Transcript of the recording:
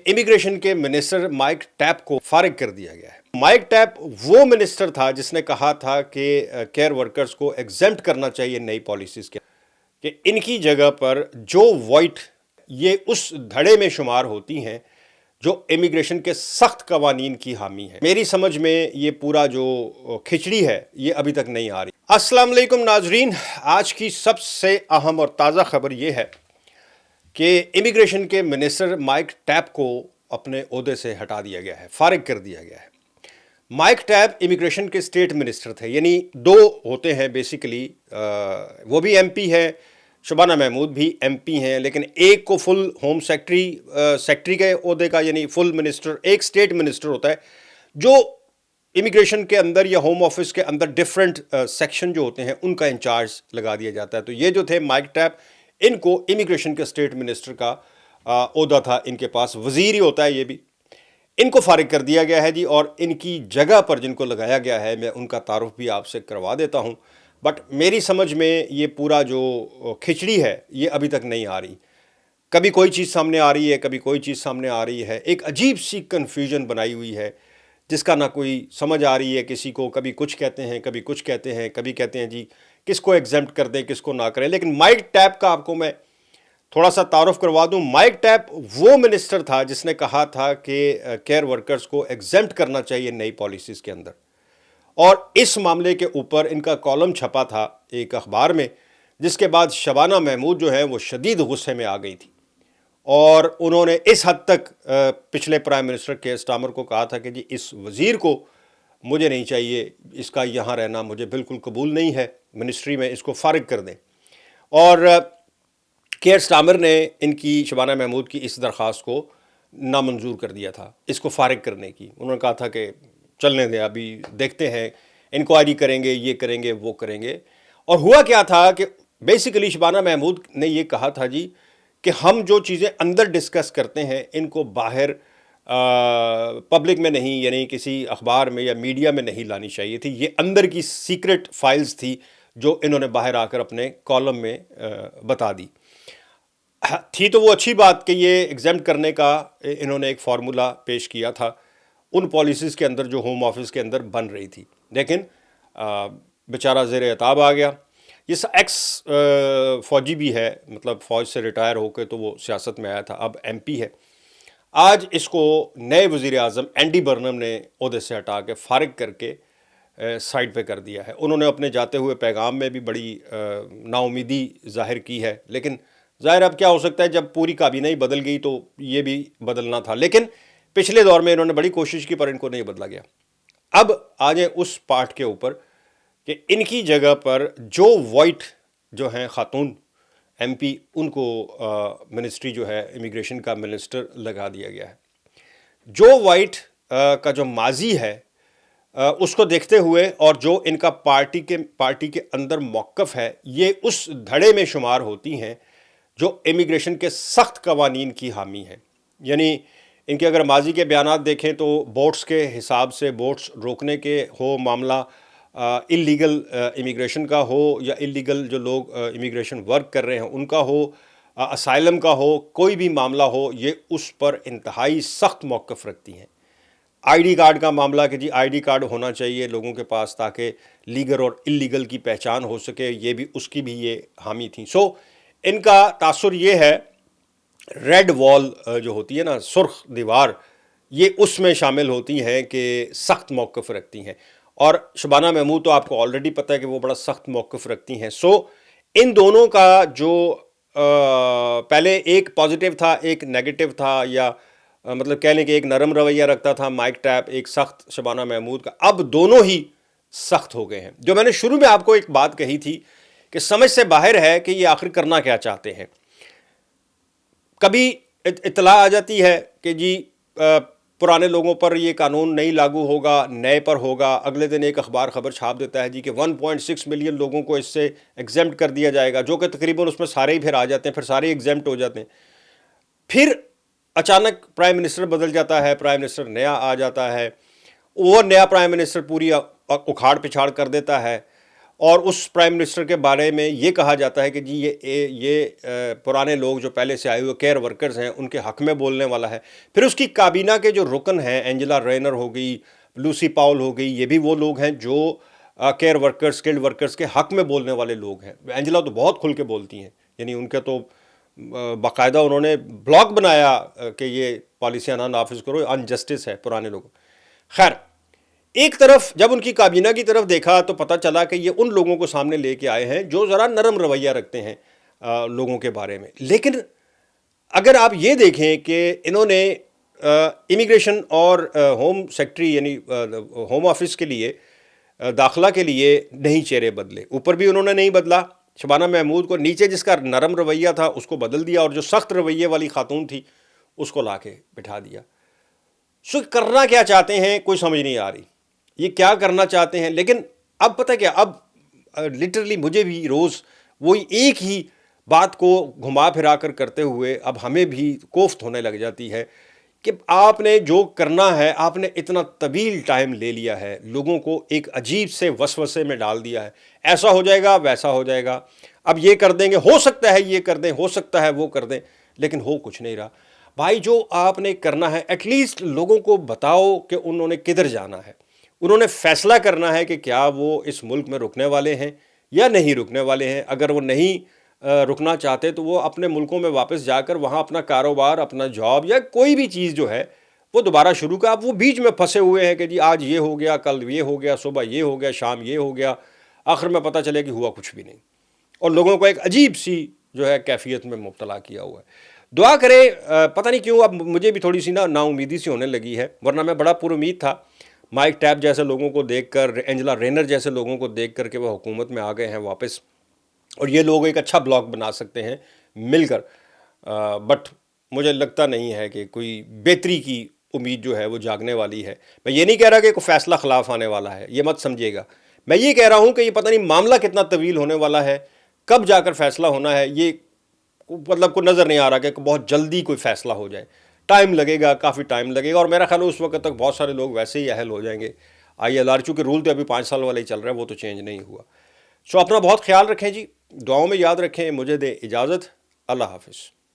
Immigration کے minister mic tape کو فارغ کر دیا گیا ہے۔ مائک ٹیپ وہ منسٹر تھا جس نے کہا تھا کہ کیئر ورکرز کو ایگزمپٹ کرنا چاہیے نئی پالیسیز کے، کہ ان کی جگہ پر جو وائٹ یہ اس دھڑے میں شمار ہوتی ہیں جو امیگریشن کے سخت قوانین کی حامی ہے۔ میری سمجھ میں یہ پورا جو کھچڑی ہے یہ ابھی تک نہیں آ رہی۔ السلام علیکم ناظرین، آج کی سب سے اہم اور تازہ خبر یہ ہے کہ امیگریشن کے منسٹر مائک ٹیپ کو اپنے عہدے سے ہٹا دیا گیا ہے، فارغ کر دیا گیا ہے۔ مائک ٹیپ امیگریشن کے اسٹیٹ منسٹر تھے، یعنی دو ہوتے ہیں بیسیکلی، وہ بھی ایم پی ہے، شبانہ محمود بھی ایم پی ہیں، لیکن ایک کو فل ہوم سیکٹری کے عہدے کا یعنی فل منسٹر، ایک اسٹیٹ منسٹر ہوتا ہے جو امیگریشن کے اندر یا ہوم آفس کے اندر ڈیفرنٹ سیکشن جو ہوتے ہیں ان کا انچارج لگا دیا جاتا ہے۔ تو یہ جو تھے مائک ٹیپ، ان کو امیگریشن کے اسٹیٹ منسٹر کا عہدہ تھا ان کے پاس، وزیر ہی ہوتا ہے یہ بھی، ان کو فارغ کر دیا گیا ہے جی، اور ان کی جگہ پر جن کو لگایا گیا ہے میں ان کا تعارف بھی آپ سے کروا دیتا ہوں۔ بٹ میری سمجھ میں یہ پورا جو کھچڑی ہے یہ ابھی تک نہیں آ رہی، کبھی کوئی چیز سامنے آ رہی ہے، کبھی کوئی چیز سامنے آ رہی ہے، ایک عجیب سی کنفیوژن بنائی ہوئی ہے جس کا نہ کوئی سمجھ آ رہی ہے کسی کو، کبھی کچھ کہتے ہیں، کبھی کچھ کہتے ہیں، کبھی کہتے ہیں جی کس کو ایگزمپٹ کر دیں کس کو نہ کریں۔ لیکن مائک ٹیپ کا آپ کو میں تھوڑا سا تعارف کروا دوں۔ مائک ٹیپ وہ منسٹر تھا جس نے کہا تھا کہ کیئر ورکرز کو ایگزمپٹ کرنا چاہیے نئی پالیسیز کے اندر، اور اس معاملے کے اوپر ان کا کالم چھپا تھا ایک اخبار میں، جس کے بعد شبانہ محمود جو ہے وہ شدید غصے میں آ گئی تھی، اور انہوں نے اس حد تک پچھلے پرائم منسٹر کیئر سٹارمر کو کہا تھا کہ جی اس وزیر کو مجھے نہیں چاہیے، اس کا یہاں رہنا مجھے بالکل قبول نہیں ہے منسٹری میں، اس کو فارغ کر دیں۔ اور کیئر سٹارمر نے ان کی شبانہ محمود کی اس درخواست کو نامنظور کر دیا تھا، اس کو فارغ کرنے کی۔ انہوں نے کہا تھا کہ چلنے دیں، ابھی دیکھتے ہیں، انکوائری کریں گے، یہ کریں گے، وہ کریں گے۔ اور ہوا کیا تھا کہ بیسیکلی شبانہ محمود نے یہ کہا تھا جی کہ ہم جو چیزیں اندر ڈسکس کرتے ہیں ان کو باہر پبلک میں نہیں، یعنی کسی اخبار میں یا میڈیا میں نہیں لانی چاہیے تھی، یہ اندر کی سیکرٹ فائلز تھی جو انہوں نے باہر آ کر اپنے کالم میں بتا دی تھی۔ تو وہ اچھی بات کہ یہ ایگزمپٹ کرنے کا انہوں نے ایک فارمولا پیش کیا تھا ان پالیسیز کے اندر جو ہوم آفس کے اندر بن رہی تھی، لیکن بیچارہ زیر عتاب آ گیا۔ یہ ایکس فوجی بھی ہے، مطلب فوج سے ریٹائر ہو کے تو وہ سیاست میں آیا تھا، اب ایم پی ہے۔ آج اس کو نئے وزیر اعظم اینڈی برنم نے عہدے سے ہٹا کے فارغ کر کے سائڈ پہ کر دیا ہے۔ انہوں نے اپنے جاتے ہوئے پیغام میں بھی بڑی نا امیدی ظاہر کی ہے، لیکن ظاہر اب کیا ہو سکتا ہے، جب پوری کابینہ ہی بدل گئی تو یہ بھی بدلنا تھا۔ لیکن پچھلے دور میں انہوں نے بڑی کوشش کی پر ان کو نہیں بدلا گیا۔ اب آ جائیں اس پارٹ کے اوپر کہ ان کی جگہ پر جو وائٹ جو ہیں خاتون ایم پی، ان کو منسٹری جو ہے امیگریشن کا منسٹر لگا دیا گیا ہے۔ جو وائٹ کا جو ماضی ہے اس کو دیکھتے ہوئے اور جو ان کا پارٹی کے اندر موقف ہے، یہ اس دھڑے میں شمار ہوتی ہیں جو امیگریشن کے سخت قوانین کی حامی ہیں۔ یعنی ان کے اگر ماضی کے بیانات دیکھیں تو بوٹس کے حساب سے، بوٹس روکنے کے ہو معاملہ، اللیگل امیگریشن کا ہو یا اللیگل جو لوگ امیگریشن ورک کر رہے ہیں ان کا ہو، اسائلم کا ہو، کوئی بھی معاملہ ہو، یہ اس پر انتہائی سخت موقف رکھتی ہیں۔ آئی ڈی کارڈ کا معاملہ کہ جی آئی ڈی کارڈ ہونا چاہیے لوگوں کے پاس تاکہ لیگل اور اللیگل کی پہچان ہو سکے، یہ بھی اس کی بھی یہ حامی تھیں۔ سو ان کا تاثر یہ ہے، ریڈ وال جو ہوتی ہے نا، سرخ دیوار، یہ اس میں شامل ہوتی ہیں کہ سخت موقف رکھتی ہیں، اور شبانہ محمود تو آپ کو آلریڈی پتہ ہے کہ وہ بڑا سخت موقف رکھتی ہیں۔ سو ان دونوں کا جو پہلے ایک پازیٹیو تھا ایک نیگیٹو تھا، یا مطلب کہہ لیں کہ ایک نرم رویہ رکھتا تھا مائک ٹیپ، ایک سخت شبانہ محمود کا، اب دونوں ہی سخت ہو گئے ہیں۔ جو میں نے شروع میں آپ کو ایک بات کہی تھی کہ سمجھ سے باہر ہے کہ یہ آخر کرنا کیا چاہتے ہیں۔ کبھی اطلاع آ جاتی ہے کہ جی پرانے لوگوں پر یہ قانون نہیں لاگو ہوگا، نئے پر ہوگا، اگلے دن ایک اخبار خبر چھاپ دیتا ہے جی کہ 1.6 ملین لوگوں کو اس سے ایگزمپٹ کر دیا جائے گا، جو کہ تقریباً اس میں سارے ہی پھر آ جاتے ہیں، پھر سارے ایگزمپٹ ہو جاتے ہیں۔ پھر اچانک پرائم منسٹر بدل جاتا ہے، پرائم منسٹر نیا آ جاتا ہے، وہ نیا پرائم منسٹر پوری اکھاڑ پچھاڑ کر دیتا ہے، اور اس پرائم منسٹر کے بارے میں یہ کہا جاتا ہے کہ جی یہ پرانے لوگ جو پہلے سے آئے ہوئے کیئر ورکرز ہیں ان کے حق میں بولنے والا ہے. پھر اس کی کابینہ کے جو رکن ہیں، اینجلا رینر ہو گئی، لوسی پاول ہو گئی، یہ بھی وہ لوگ ہیں جو کیئر ورکرز، اسکلڈ ورکرز کے حق میں بولنے والے لوگ ہیں. اینجلا تو بہت کھل کے بولتی ہیں، یعنی ان کے تو باقاعدہ انہوں نے بلاگ بنایا کہ یہ پالیسیاں نہ نافذ کرو، انجسٹس ہے پرانے لوگوں. خیر، ایک طرف جب ان کی کابینہ کی طرف دیکھا تو پتہ چلا کہ یہ ان لوگوں کو سامنے لے کے آئے ہیں جو ذرا نرم رویہ رکھتے ہیں لوگوں کے بارے میں. لیکن اگر آپ یہ دیکھیں کہ انہوں نے امیگریشن اور ہوم سیکٹری یعنی ہوم آفس کے لیے، داخلہ کے لیے نہیں چہرے بدلے. اوپر بھی انہوں نے نہیں بدلا شبانہ محمود کو، نیچے جس کا نرم رویہ تھا اس کو بدل دیا، اور جو سخت رویے والی خاتون تھی اس کو لا کے بٹھا دیا. سو کرنا کیا چاہتے ہیں کوئی سمجھ نہیں آ رہی، یہ کیا کرنا چاہتے ہیں. لیکن اب پتہ کیا، اب لٹرلی مجھے بھی روز وہی ایک ہی بات کو گھما پھرا کر کرتے ہوئے اب ہمیں بھی کوفت ہونے لگ جاتی ہے کہ آپ نے جو کرنا ہے، آپ نے اتنا طویل ٹائم لے لیا ہے، لوگوں کو ایک عجیب سے وسوسے میں ڈال دیا ہے، ایسا ہو جائے گا ویسا ہو جائے گا، اب یہ کر دیں گے، ہو سکتا ہے یہ کر دیں، ہو سکتا ہے وہ کر دیں، لیکن ہو کچھ نہیں رہا. بھائی جو آپ نے کرنا ہے ایٹ لیسٹ لوگوں کو بتاؤ کہ انہوں نے کدھر جانا ہے. انہوں نے فیصلہ کرنا ہے کہ کیا وہ اس ملک میں رکنے والے ہیں یا نہیں رکنے والے ہیں. اگر وہ نہیں رکنا چاہتے تو وہ اپنے ملکوں میں واپس جا کر وہاں اپنا کاروبار، اپنا جاب یا کوئی بھی چیز جو ہے وہ دوبارہ شروع کا. اب وہ بیچ میں پھنسے ہوئے ہیں کہ جی آج یہ ہو گیا، کل یہ ہو گیا، صبح یہ ہو گیا، شام یہ ہو گیا، آخر میں پتہ چلے کہ ہوا کچھ بھی نہیں، اور لوگوں کو ایک عجیب سی جو ہے کیفیت میں مبتلا کیا ہوا ہے. دعا کرے، پتہ نہیں کیوں اب مجھے بھی تھوڑی سی نا امیدی سی ہونے لگی ہے، ورنہ میں بڑا پر امید تھا مائک ٹیپ جیسے لوگوں کو دیکھ کر، اینجلا رینر جیسے لوگوں کو دیکھ کر کہ وہ حکومت میں آ گئے ہیں واپس، اور یہ لوگ ایک اچھا بلاگ بنا سکتے ہیں مل کر. بٹ مجھے لگتا نہیں ہے کہ کوئی بہتری کی امید جو ہے وہ جاگنے والی ہے. میں یہ نہیں کہہ رہا کہ کوئی فیصلہ خلاف آنے والا ہے، یہ مت سمجھیے گا. میں یہ کہہ رہا ہوں کہ یہ پتہ نہیں معاملہ کتنا طویل ہونے والا ہے، کب جا کر فیصلہ ہونا ہے، یہ مطلب کو نظر نہیں آ رہا کہ بہت جلدی کوئی فیصلہ ہو جائے. ٹائم لگے گا، کافی ٹائم لگے گا، اور میرا خیال ہے اس وقت تک بہت سارے لوگ ویسے ہی اہل ہو جائیں گے. ILR چونکہ رول تو ابھی 5 سال والا ہی چل رہا ہے، وہ تو چینج نہیں ہوا. سو اپنا بہت خیال رکھیں جی، دعاؤں میں یاد رکھیں. مجھے دیں اجازت، اللہ حافظ.